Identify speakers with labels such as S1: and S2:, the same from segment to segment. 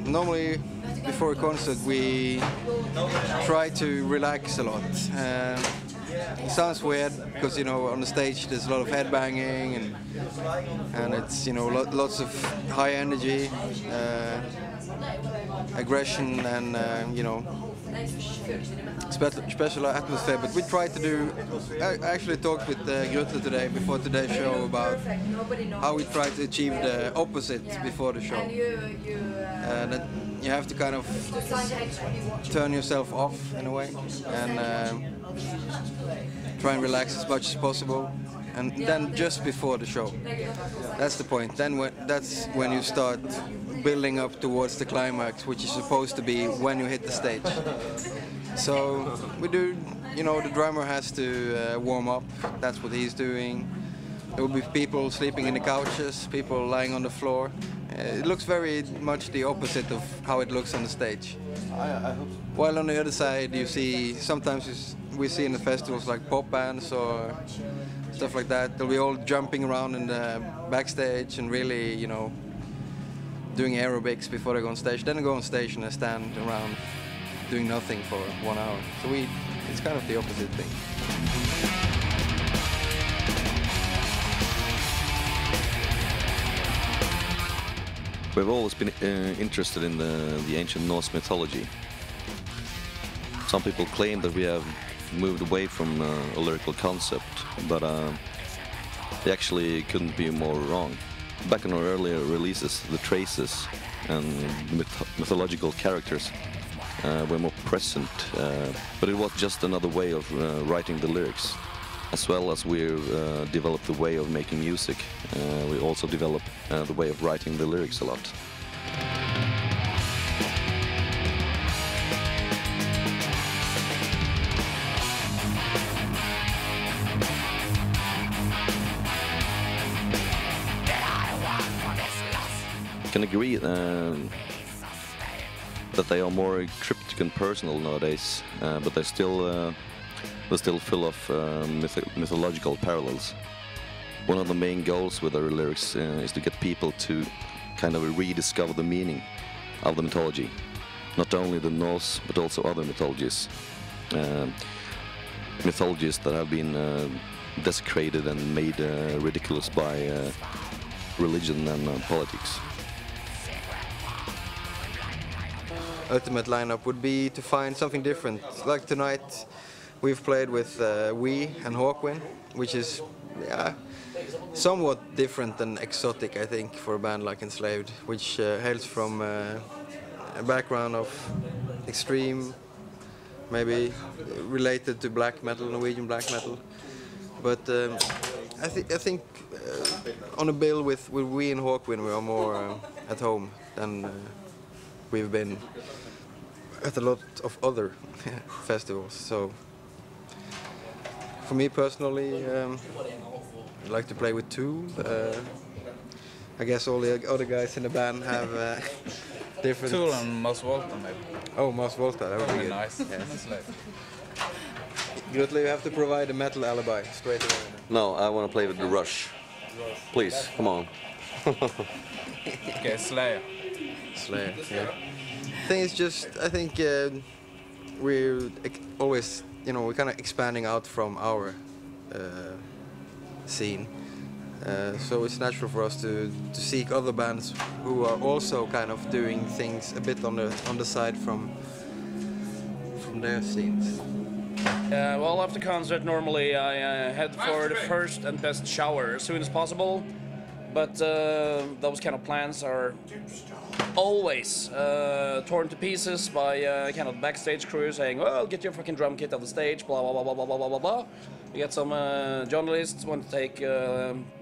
S1: normally before a concert we try to relax a lot. It sounds weird because, you know, on the stage there's a lot of headbanging and it's, you know, lots of high energy, aggression and, you know, special atmosphere. But we try to do, I actually talked with Grutle today, before today's show, about how we try to achieve the opposite before the show. That you have to kind of turn yourself off in a way and try and relax as much as possible, and then just before the show, that's the point. Then that's when you start building up towards the climax, which is supposed to be when you hit the stage. So we do, you know, the drummer has to warm up. That's what he's doing. There will be people sleeping in the couches, people lying on the floor. It looks very much the opposite of how it looks on the stage.
S2: I hope so.
S1: While on the other side, you see, sometimes we see in the festivals like pop bands or stuff like that, they'll be all jumping around in the backstage and really, you know, doing aerobics before they go on stage. Then they go on stage and they stand around doing nothing for 1 hour. So it's kind of the opposite thing.
S2: We've always been interested in the ancient Norse mythology. Some people claim that we have moved away from a lyrical concept, but they actually couldn't be more wrong. Back in our earlier releases, the traces and mythological characters were more present, but it was just another way of writing the lyrics. As well as we developed the way of making music, we also developed the way of writing the lyrics a lot. I can agree that they are more cryptic and personal nowadays, but they're still full of mythological parallels. One of the main goals with our lyrics is to get people to kind of rediscover the meaning of the mythology. Not only the Norse, but also other mythologies. Mythologies that have been desecrated and made ridiculous by religion and politics.
S1: Ultimate lineup would be to find something different. Like tonight, we've played with We and Hawkwind, which is somewhat different and exotic, I think, for a band like Enslaved, which hails from a background of extreme, maybe related to black metal, Norwegian black metal. But I think on a bill with We and Hawkwind, we are more at home than we've been at a lot of other festivals. So for me personally, I like to play with two. I guess all the other guys in the band have different...
S3: Tool and Mos Volta, maybe.
S1: Oh, Mos Volta, that would be good.
S3: Nice.
S1: Yes. Grutle, you have to provide a metal alibi straight away.
S2: No, I want to play with the Rush. Please, come on.
S3: Okay, Slayer.
S1: Slayer, yeah. The thing is just, I think we're always, you know, we're kind of expanding out from our scene. So it's natural for us to seek other bands who are also kind of doing things a bit on the side from their scenes.
S4: Well, after concert, normally I head for the first and best shower as soon as possible. But those kind of plans are always torn to pieces by kind of backstage crew saying, well, get your fucking drum kit off the stage, blah, blah, blah, blah, blah, blah, blah, blah. You get some journalists want to take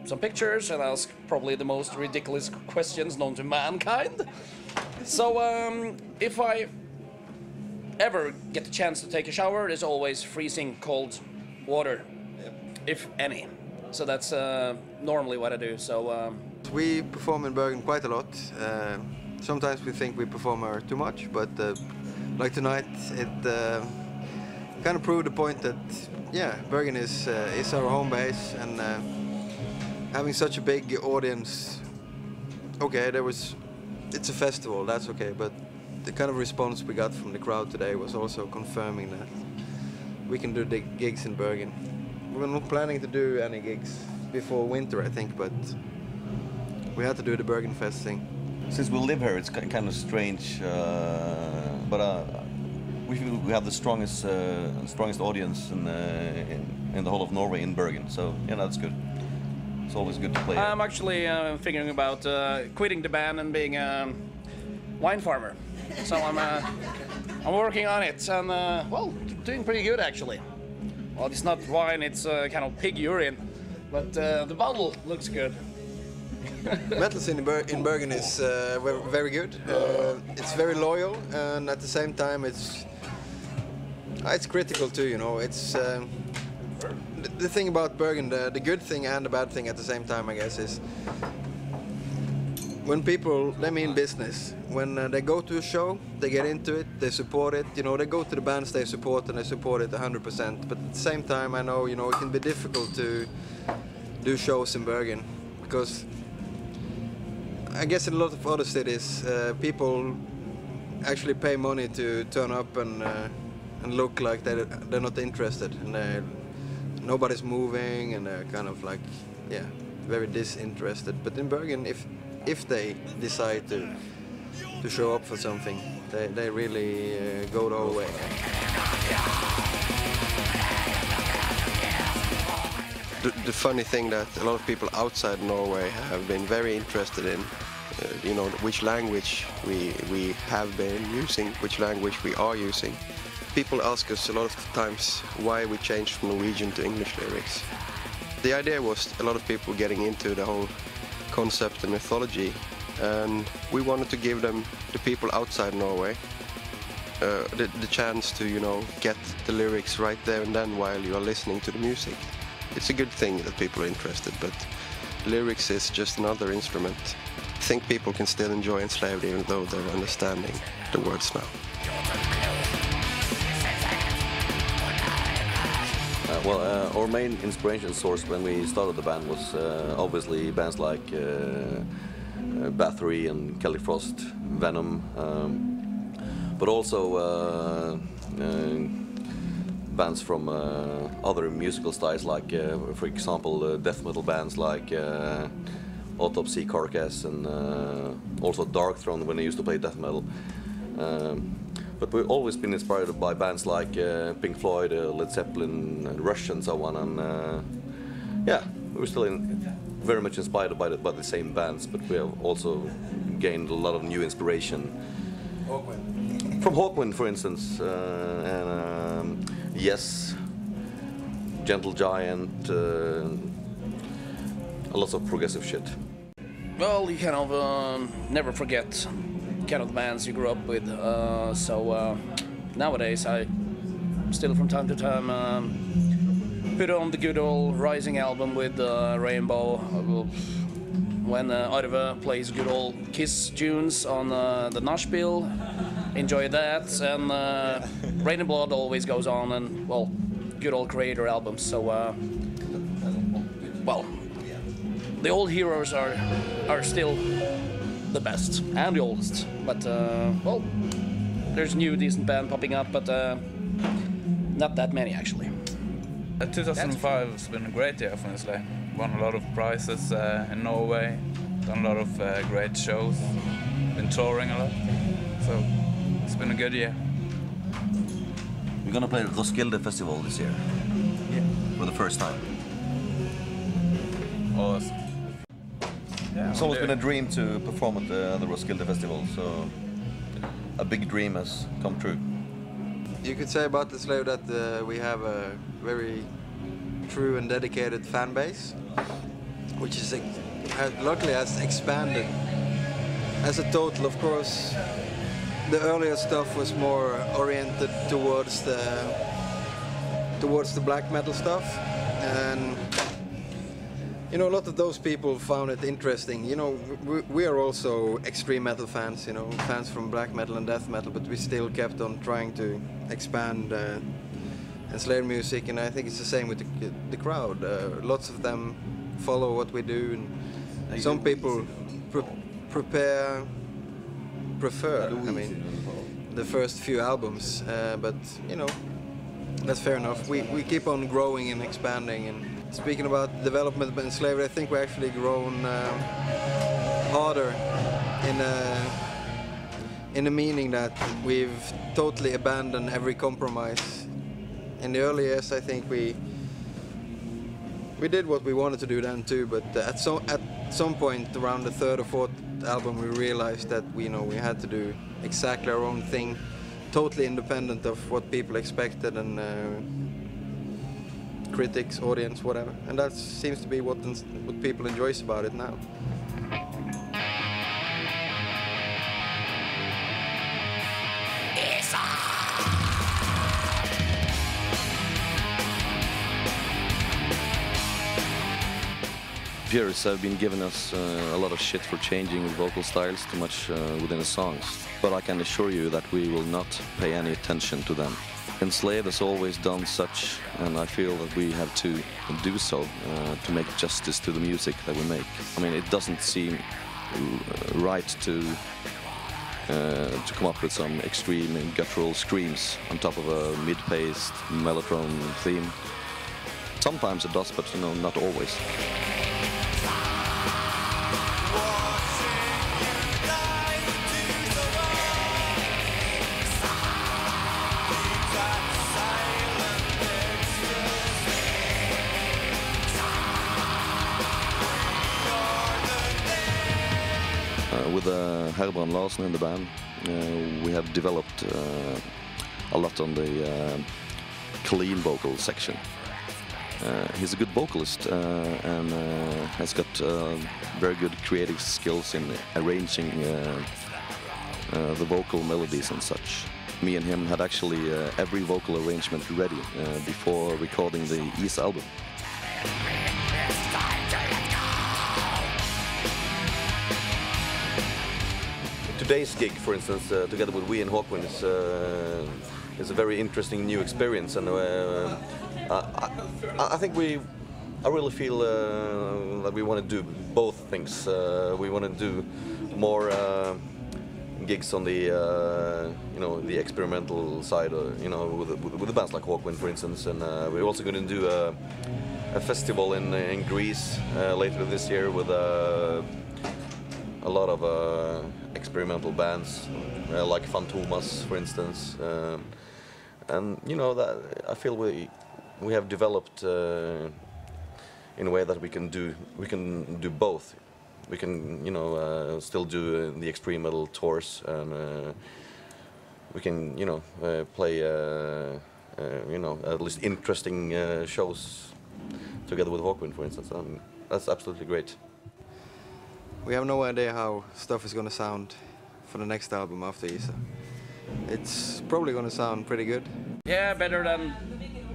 S4: some pictures and ask probably the most ridiculous questions known to mankind. So if I ever get the chance to take a shower, there's always freezing cold water, if any. So that's normally what I do. So
S1: we perform in Bergen quite a lot. Sometimes we think we perform too much, but like tonight, it kind of proved the point that Bergen is our home base, and having such a big audience. Okay, it it's a festival, that's okay, but the kind of response we got from the crowd today was also confirming that we can do the gigs in Bergen. We were not planning to do any gigs before winter, I think, but we had to do the Bergen Fest thing.
S2: Since we live here, it's kind of strange, but we feel we have the strongest audience in the whole of Norway in Bergen. So yeah, that's good. It's always good to play.
S4: I'm actually thinking about quitting the band and being a wine farmer. So I'm working on it, and well, doing pretty good actually. Well, it's not wine; it's kind of pig urine, but the bottle looks good.
S1: Metal scene in Bergen is very good. It's very loyal, and at the same time, it's critical too. You know, it's the thing about Bergen. The good thing and the bad thing at the same time, I guess, is when people they mean business. When they go to a show, they get into it, they support it. You know, they go to the bands they support and they support it 100%. But at the same time, I know it can be difficult to do shows in Bergen because. I guess in a lot of other cities, people actually pay money to turn up and look like they're not interested, and nobody's moving, and they're kind of like, yeah, very disinterested. But in Bergen, if they decide to show up for something, they really go the whole way. The funny thing that a lot of people outside Norway have been very interested in, which language we have been using, which language we are using. People ask us a lot of times why we changed from Norwegian to English lyrics. The idea was a lot of people getting into the whole concept and mythology, and we wanted to give the people outside Norway the chance to get the lyrics right there and then while you are listening to the music. It's a good thing that people are interested, but lyrics is just another instrument. I think people can still enjoy Enslaved even though they're understanding the words now.
S2: Our main inspiration source when we started the band was obviously bands like Bathory and Celtic Frost, Venom, but also bands from other musical styles, like, for example, death metal bands like Autopsy, Carcass, and also Darkthrone when they used to play death metal. But we've always been inspired by bands like Pink Floyd, Led Zeppelin, and Rush, and so on. And yeah, we're still very much inspired by the same bands, but we have also gained a lot of new inspiration. From Hawkwind, for instance, and Yes, Gentle Giant, lots of progressive shit.
S4: Well, you kind of never forget kind of bands you grew up with. So nowadays, I still from time to time put on the good old Rising album with Rainbow. When Arve plays good old Kiss tunes on the Nashville, enjoy that, and Rain and Blood always goes on, and well, good old Creator albums. So well, the old heroes are still the best and the oldest, but well, there's new decent band popping up, but not that many actually.
S3: 2005 has been a great year for Enslaved. Won a lot of prizes in Norway, done a lot of great shows, been touring a lot, so it's been a good year.
S2: We're gonna play Roskilde Festival this year, for the first time.
S3: Awesome. Yeah,
S2: It's always been a dream to perform at the Roskilde Festival, so a big dream has come true.
S1: You could say about Enslaved that we have a very true and dedicated fan base, which is luckily has expanded as a total. Of course, the earlier stuff was more oriented towards the black metal stuff, and a lot of those people found it interesting. We are also extreme metal fans, fans from black metal and death metal, but we still kept on trying to expand Enslaved music, and I think it's the same with the crowd. Lots of them follow what we do, and some people prepare prefer. I mean, the first few albums, but you know, that's fair enough. We keep on growing and expanding. And speaking about development of Enslaved, I think we actually grown harder in the meaning that we've totally abandoned every compromise. In the early years, I think we did what we wanted to do then too, but at some point around the third or fourth album, we realized that we had to do exactly our own thing, totally independent of what people expected and critics, audience, whatever. And that seems to be what people enjoys about it now.
S2: Peers have been giving us a lot of shit for changing vocal styles too much within the songs, but I can assure you that we will not pay any attention to them. Enslaved has always done such, and I feel that we have to do so to make justice to the music that we make. I mean, it doesn't seem right to come up with some extreme and guttural screams on top of a mid-paced mellotron theme. Sometimes it does, but not always. With Herbrand Larsen in the band, we have developed a lot on the clean vocal section. He's a good vocalist and has got very good creative skills in arranging the vocal melodies and such. Me and him had actually every vocal arrangement ready before recording the East album.
S5: Today's gig, for instance, together with we and Håkon, is a very interesting new experience, and I think I really feel that we want to do both things. We want to do more gigs on the the experimental side, with the bands like Håkon, for instance, and we're also going to do a festival in Greece later this year with a lot of experimental bands like Fantomas, for instance, and that I feel we have developed in a way that we can do both. We can still do the extreme metal tours, and we can play at least interesting shows together with Håkon, for instance. That's absolutely great.
S1: We have no idea how stuff is going to sound for the next album after Isa. It's probably going to sound pretty good.
S4: Yeah, better than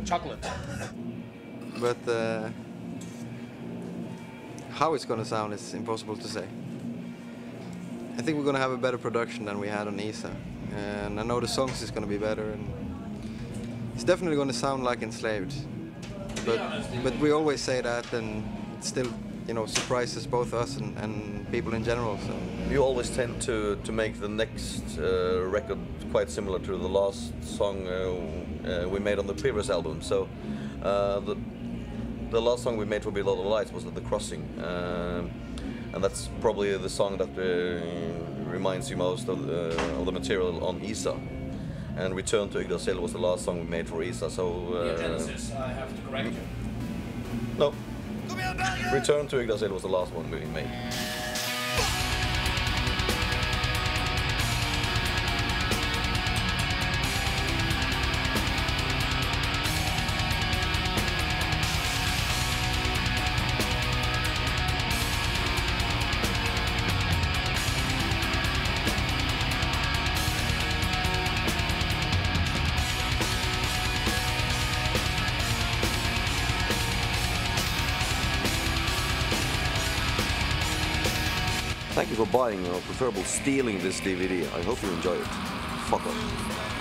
S4: chocolate.
S1: But how it's going to sound is impossible to say. I think we're going to have a better production than we had on Isa. And I know the songs is going to be better. And it's definitely going to sound like Enslaved. But we always say that, and it's still surprises both us and people in general. So
S5: we always tend to make the next record quite similar to the last song we made on the previous album. So the last song we made for Below the Lights was at The Crossing, and that's probably the song that reminds you most of the material on Isa. And Return to Yggdrasil was the last song we made for Isa. So
S4: Genesis, I have to correct you.
S5: No. Return to Yggdrasil was the last one we made. Thank you for buying, or preferably stealing this DVD. I hope you enjoy it. Fuck off.